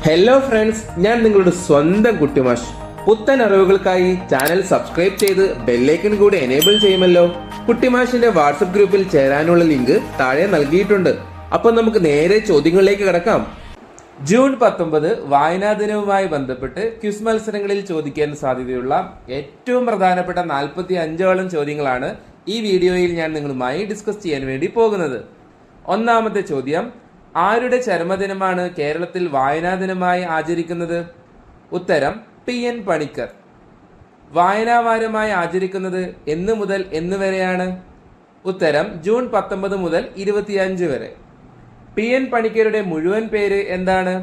Hello friends, ഞാൻ നിങ്ങളുടെ സ്വന്തം കുട്ടിമാഷ്. പുത്തൻ അറിവുകൾക്കായി ചാനൽ സബ്സ്ക്രൈബ് ചെയ്ത് ബെല്ലൈക്കൺ കൂടി എനേബിൾ ചെയ്യുമല്ലോ. കുട്ടിമാഷിന്റെ വാട്സപ്പ് ഗ്രൂപ്പിൽ ചേരാനുള്ള ലിങ്ക് താഴെ നൽകിയിട്ടുണ്ട്. അപ്പൊ നമുക്ക് നേരെ ചോദ്യങ്ങളിലേക്ക് കടക്കാം. ജൂൺ 19 വായനാ ദിനവുമായി ബന്ധപ്പെട്ട് ക്വിസ് മത്സരങ്ങളിൽ ചോദിക്കാൻ സാധ്യതയുള്ള ഏറ്റവും പ്രധാനപ്പെട്ട 45ഓളം ചോദ്യങ്ങളാണ് ഈ വീഡിയോയിൽ ഞാൻ നിങ്ങളുമായി ഡിസ്കസ് ചെയ്യാൻ വേണ്ടി പോകുന്നത്. ഒന്നാമത്തെ ചോദ്യം: ആരുടെ ചരമദിനമാണ് കേരളത്തിൽ വായനാ ദിനമായി ആചരിക്കുന്നത്? ഉത്തരം: PN പണിക്കർ. വായനാ വാരമായി ആചരിക്കുന്നത് എന്ന് മുതൽ എന്ന് വരെയാണ്? ഉത്തരം: ജൂൺ 19 മുതൽ 25 വരെ. PN പണിക്കരുടെ മുഴുവൻ പേര് എന്താണ്?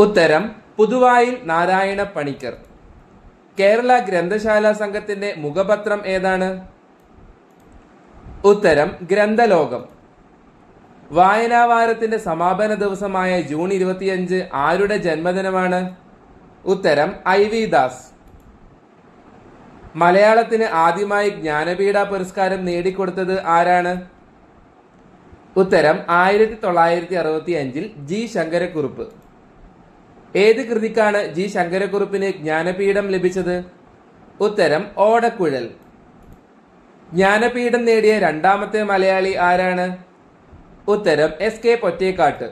ഉത്തരം: പുതുവായിൽ നാരായണ പണിക്കർ. കേരള ഗ്രന്ഥശാല സംഘത്തിന്റെ മുഖപത്രം ഏതാണ്? ഉത്തരം: ഗ്രന്ഥലോകം. വായനാവാരത്തിന്റെ സമാപന ദിവസമായ ജൂൺ 25 ആരുടെ ജന്മദിനമാണ്? ഉത്തരം: IV ദാസ്. മലയാളത്തിന് ആദ്യമായി ജ്ഞാനപീഠ പുരസ്കാരം നേടിക്കൊടുത്തത് ആരാണ്? ഉത്തരം: 1965 G. ശങ്കരക്കുറുപ്പ്. ഏത് കൃതിക്കാണ് G. ശങ്കരക്കുറുപ്പിന് ജ്ഞാനപീഠം ലഭിച്ചത്? ഉത്തരം: ഓടക്കുഴൽ. ജ്ഞാനപീഠം നേടിയ രണ്ടാമത്തെ മലയാളി ആരാണ്? ഉത്തരം: SK പൊറ്റേക്കാട്ട്.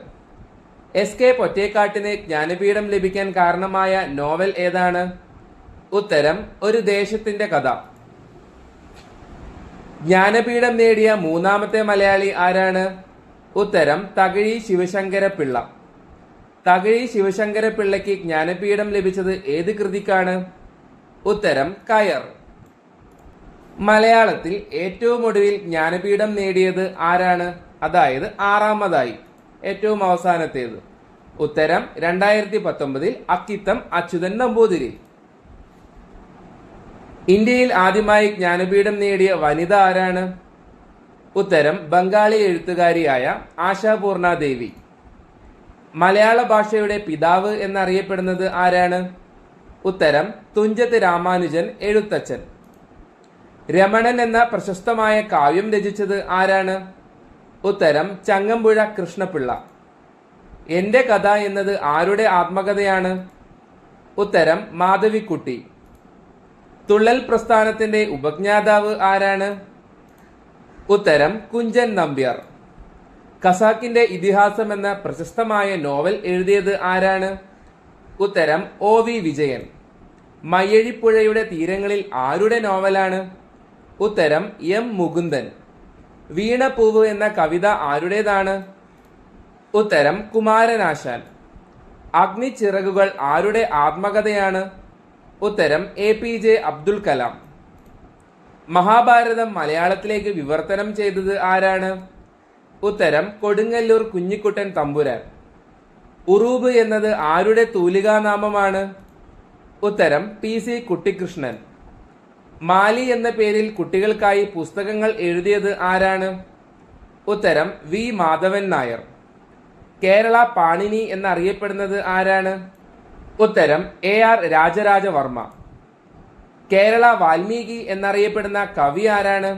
SK പൊറ്റേക്കാട്ടിന് ജ്ഞാനപീഠം ലഭിക്കാൻ കാരണമായ നോവൽ ഏതാണ്? ഉത്തരം: ഒരു ദേശത്തിന്റെ കഥ. ജ്ഞാനപീഠം നേടിയ മൂന്നാമത്തെ മലയാളി ആരാണ്? ഉത്തരം: തകഴി ശിവശങ്കരപിള്ള. തകഴി ശിവശങ്കരപിള്ളയ്ക്ക് ജ്ഞാനപീഠം ലഭിച്ചത് ഏത് കൃതിക്കാണ്? ഉത്തരം: കയർ. മലയാളത്തിൽ ഏറ്റവും ഒടുവിൽ ജ്ഞാനപീഠം നേടിയത് ആരാണ്? അതായത് ആറാമതായി, ഏറ്റവും അവസാനത്തേത്. ഉത്തരം: 2019 അക്കിത്തം അച്യുതൻ നമ്പൂതിരി. ഇന്ത്യയിൽ ആദ്യമായി ജ്ഞാനപീഠം നേടിയ വനിത ആരാണ്? ഉത്തരം: ബംഗാളി എഴുത്തുകാരിയായ ആശാപൂർണ ദേവി. മലയാള ഭാഷയുടെ പിതാവ് എന്നറിയപ്പെടുന്നത് ആരാണ്? ഉത്തരം: തുഞ്ചത്ത് രാമാനുജൻ എഴുത്തച്ഛൻ. രമണൻ എന്ന പ്രശസ്തമായ കാവ്യം രചിച്ചത് ആരാണ്? ഉത്തരം: ചങ്ങമ്പുഴ കൃഷ്ണപിള്ള. എന്റെ കഥ എന്നത് ആരുടെ ആത്മകഥയാണ്? ഉത്തരം: മാധവിക്കുട്ടി. തുള്ളൽ പ്രസ്ഥാനത്തിന്റെ ഉപജ്ഞാതാവ് ആരാണ്? ഉത്തരം: കുഞ്ചൻ നമ്പ്യാർ. ഖസാക്കിന്റെ ഇതിഹാസം എന്ന പ്രശസ്തമായ നോവൽ എഴുതിയത് ആരാണ്? ഉത്തരം: OV വിജയൻ. മയ്യഴിപ്പുഴയുടെ തീരങ്ങളിൽ ആരുടെ നോവലാണ്? ഉത്തരം: M മുകുന്ദൻ. വീണപ്പൂവ് എന്ന കവിത ആരുടേതാണ്? ഉത്തരം: കുമാരനാശാൻ. അഗ്നിച്ചിറകുകൾ ആരുടെ ആത്മകഥയാണ്? ഉത്തരം: APJ അബ്ദുൽ കലാം. മഹാഭാരതം മലയാളത്തിലേക്ക് വിവർത്തനം ചെയ്തത് ആരാണ്? ഉത്തരം: കൊടുങ്ങല്ലൂർ കുഞ്ഞിക്കുട്ടൻ തമ്പുരാൻ. ഉറൂബ് എന്നത് ആരുടെ തൂലികാനാമമാണ്? ഉത്തരം: PC കുട്ടിക്കൃഷ്ണൻ. മാലി എന്ന പേരിൽ കുട്ടികൾക്കായി പുസ്തകങ്ങൾ എഴുതിയത് ആരാണ്? ഉത്തരം: V. മാധവൻ നായർ. കേരള പാണിനി എന്നറിയപ്പെടുന്നത് ആരാണ്? ഉത്തരം: AR രാജരാജവർമ്മ. കേരള വാൽമീകി എന്നറിയപ്പെടുന്ന കവി ആരാണ്?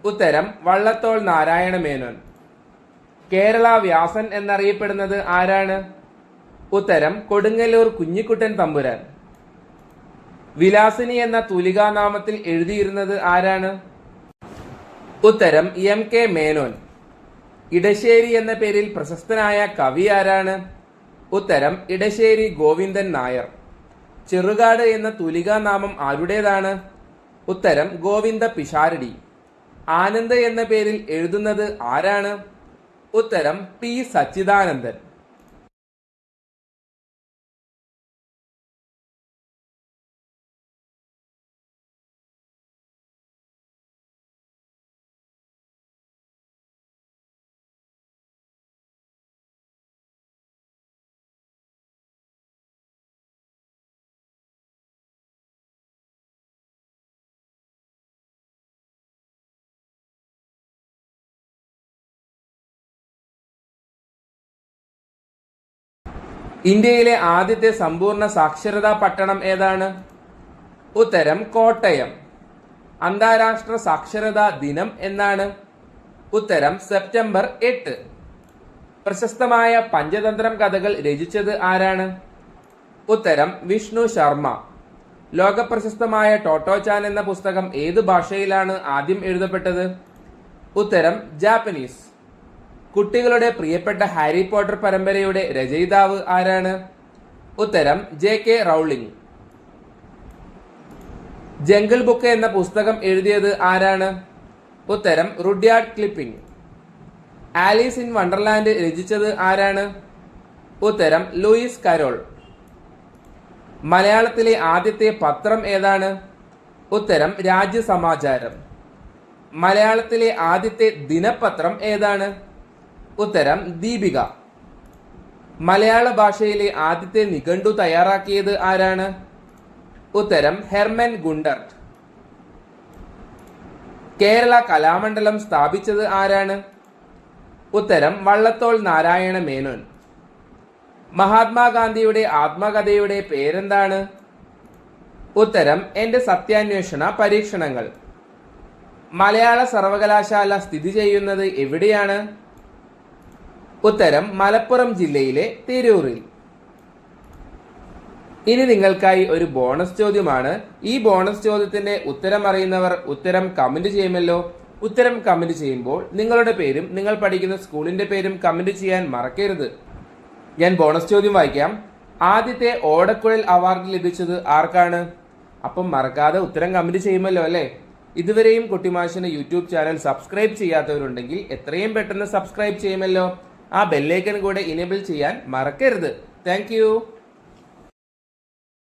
ഉത്തരം: വള്ളത്തോൾ നാരായണ മേനോൻ. കേരള വ്യാസൻ എന്നറിയപ്പെടുന്നത് ആരാണ്? ഉത്തരം: കൊടുങ്ങല്ലൂർ കുഞ്ഞിക്കുട്ടൻ തമ്പുരാൻ. വിലാസിനി എന്ന തൂലികാനാമത്തിൽ എഴുതിയിരുന്നത് ആരാണ്? ഉത്തരം: MK മേനോൻ. ഇടശ്ശേരി എന്ന പേരിൽ പ്രശസ്തനായ കവി ആരാണ്? ഉത്തരം: ഇടശ്ശേരി ഗോവിന്ദൻ നായർ. ചെറുകാട് എന്ന തൂലികാനാമം ആരുടേതാണ്? ഉത്തരം: ഗോവിന്ദ പിഷാരടി. ആനന്ദ് എന്ന പേരിൽ എഴുതുന്നത് ആരാണ്? ഉത്തരം: P. സച്ചിദാനന്ദൻ. ഇന്ത്യയിലെ ആദ്യത്തെ സമ്പൂർണ്ണ സാക്ഷരതാ പട്ടണം ഏതാണ്? ഉത്തരം: കോട്ടയം. അന്താരാഷ്ട്ര സാക്ഷരതാ ദിനം എന്നാണ്? ഉത്തരം: സെപ്റ്റംബർ 8. പ്രശസ്തമായ പഞ്ചതന്ത്രം കഥകൾ രചിച്ചത് ആരാണ്? ഉത്തരം വിഷ്ണു ശർമ്മ. ലോകപ്രശസ്തമായ ടോട്ടോചാൻ എന്ന പുസ്തകം ഏത് ഭാഷയിലാണ് ആദ്യം എഴുതപ്പെട്ടത്? ഉത്തരം ജാപ്പനീസ്. കുട്ടികളുടെ പ്രിയപ്പെട്ട ഹാരി പോട്ടർ പരമ്പരയുടെ രചയിതാവ് ആരാണ്? ഉത്തരം JK റൗളിംഗ്. ജംഗിൾ ബുക്ക് എന്ന പുസ്തകം എഴുതിയത് ആരാണ്? ഉത്തരം Rudyard Kipling. Alice in Wonderland രചിച്ചത് ആരാണ്? ഉത്തരം ലൂയിസ് കരോൾ. മലയാളത്തിലെ ആദ്യത്തെ പത്രം ഏതാണ്? ഉത്തരം രാജ്യസമാചാരം. മലയാളത്തിലെ ആദ്യത്തെ ദിനപത്രം ഏതാണ്? ഉത്തരം ദീപിക. മലയാള ഭാഷയിലെ ആദ്യത്തെ നിഘണ്ടു തയ്യാറാക്കിയത് ആരാണ്? ഉത്തരം ഹെർമൻ ഗുണ്ടർട്ട്. കേരള കലാമണ്ഡലം സ്ഥാപിച്ചത് ആരാണ്? ഉത്തരം വള്ളത്തോൾ നാരായണ മേനോൻ. മഹാത്മാഗാന്ധിയുടെ ആത്മകഥയുടെ പേരെന്താണ്? ഉത്തരം എന്റെ സത്യാന്വേഷണ പരീക്ഷണങ്ങൾ. മലയാള സർവകലാശാല സ്ഥിതി ചെയ്യുന്നത് എവിടെയാണ്? ഉത്തരം മലപ്പുറം ജില്ലയിലെ തിരൂരിൽ. ഇനി നിങ്ങൾക്കായി ഒരു ബോണസ് ചോദ്യമാണ്. ഈ ബോണസ് ചോദ്യത്തിന്റെ ഉത്തരം അറിയുന്നവർ ഉത്തരം കമന്റ് ചെയ്യുമല്ലോ. ഉത്തരം കമന്റ് ചെയ്യുമ്പോൾ നിങ്ങളുടെ പേരും നിങ്ങൾ പഠിക്കുന്ന സ്കൂളിന്റെ പേരും കമന്റ് ചെയ്യാൻ മറക്കരുത്. ഞാൻ ബോണസ് ചോദ്യം വായിക്കാം. ആദ്യത്തെ ഓടക്കുഴൽ അവാർഡ് ലഭിച്ചത് ആർക്കാണ്? അപ്പം മറക്കാതെ ഉത്തരം കമന്റ് ചെയ്യുമല്ലോ അല്ലേ? ഇതുവരെയും കുട്ടിമാഷിന്റെ യൂട്യൂബ് ചാനൽ സബ്സ്ക്രൈബ് ചെയ്യാത്തവരുണ്ടെങ്കിൽ എത്രയും പെട്ടെന്ന് സബ്സ്ക്രൈബ് ചെയ്യുമല്ലോ. ആ ബെല്ലൈക്കൺ കൂടെ ഇനേബിൾ ചെയ്യാൻ മറക്കരുത്. താങ്ക്